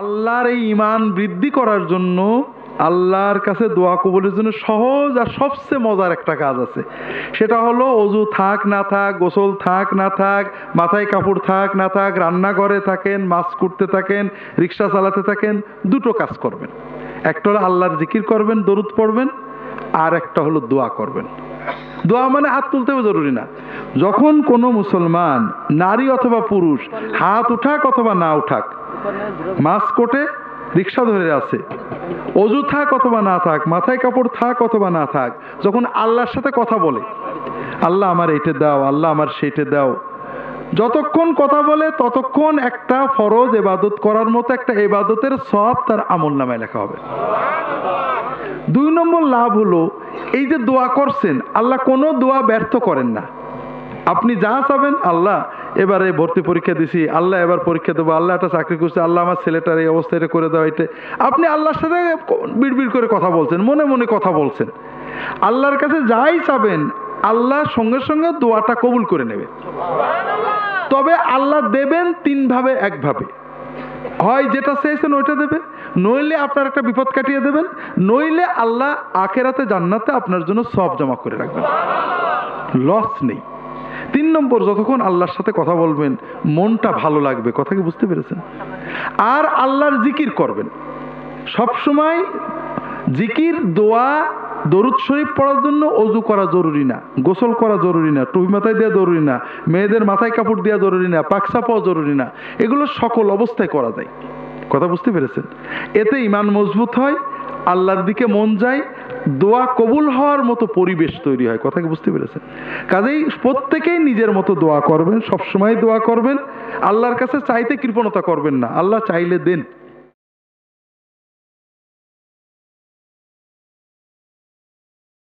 আল্লাহর এই ঈমান বৃদ্ধি করার জন্য, আল্লাহর কাছে দোয়া কবুলের জন্য সহজ আর সবচেয়ে মজার একটা কাজ আছে। সেটা হলো অজু থাক না থাক, গোসল থাক না থাক, মাথায় কাপড় থাক না থাক, রান্নাঘরে থাকেন, মাছ করতে থাকেন, রিক্সা চালাতে থাকেন, দুটো কাজ করবেন। একটা হলো আল্লাহর জিকির করবেন, দরুদ পড়বেন, আর একটা হলো দোয়া করবেন। দোয়া মানে হাত তুলতেও জরুরি না। যখন কোনো মুসলমান নারী অথবা পুরুষ হাত উঠাক অথবা না উঠাক, মাছ কোটে, রিক্সা ধরে আছে, অজু থাক অথবা না থাক, মাথায় কাপড় থাক অথবা না থাক, যখন আল্লাহর সাথে কথা বলে, আল্লাহ আমার এইটা দাও, আল্লাহ আমার সেইটা দাও, যতক্ষণ কথা বলে ততক্ষণ একটা ফরজ ইবাদত করার মতো একটা ইবাদতের সওয়াব তার আমলনামায় লেখা হবে। 2 নম্বর লাভ হলো, এই যে দোয়া করছেন, আল্লাহ কোনো দোয়া ব্যর্থ করেন না। আপনি যা চাবেন, আল্লাহ এবারে ভর্তি পরীক্ষা দিছি, আল্লাহ এবার পরীক্ষা দেবো, আল্লাহ একটা চাকরি করছে, আল্লাহ আমার ছেলেটার এই অবস্থা এটা করে দেওয়া, এটা আপনি আল্লাহর সাথে বিড়বিড় করে কথা বলছেন, মনে মনে কথা বলছেন। আল্লাহর কাছে যাই চাবেন, আল্লাহ সঙ্গে সঙ্গে দোয়াটা কবুল করে নেবে। তবে আল্লাহ দেবেন 3 ভাবে, 1 ভাবে। হয় যেটা চেয়েছেন ওইটা দেবে, নইলে আপনার একটা বিপদ কাটিয়ে দেবেন, নইলে আল্লাহ আখেরাতে জান্নাতে আপনার জন্য সওয়াব জমা করে রাখবেন, লস নেই। 3 নম্বর, যতক্ষণ আল্লাহর সাথে কথা বলবেন মনটা ভালো লাগবে। কথা কি বুঝতে পেরেছেন? আর আল্লাহর জিকির করবেন সব সময়। জিকির, দোয়া, দরুদ শরীফ পড়ার জন্য অজু করা জরুরি না, গোসল করা জরুরি না, টুপি মাথায় দেওয়া জরুরি না, মেয়েদের মাথায় কাপড় দেওয়া জরুরি না, পাকসা পাওয়া জরুরি না। এগুলো সকল অবস্থায় করা যায়। কথা বুঝতে পেরেছেন? এতে ঈমান মজবুত হয়, আল্লাহর দিকে মন যায়, দোয়া কবুল হওয়ার মতো পরিবেশ তৈরি হয়। কথা কি বুঝতে পেরেছেন? কাজেই প্রত্যেকেই নিজের মতো দোয়া করবেন, সবসময় দোয়া করবেন। আল্লাহর কাছে চাইতে কৃপণতা করবেন না, আল্লাহ চাইলে দেন।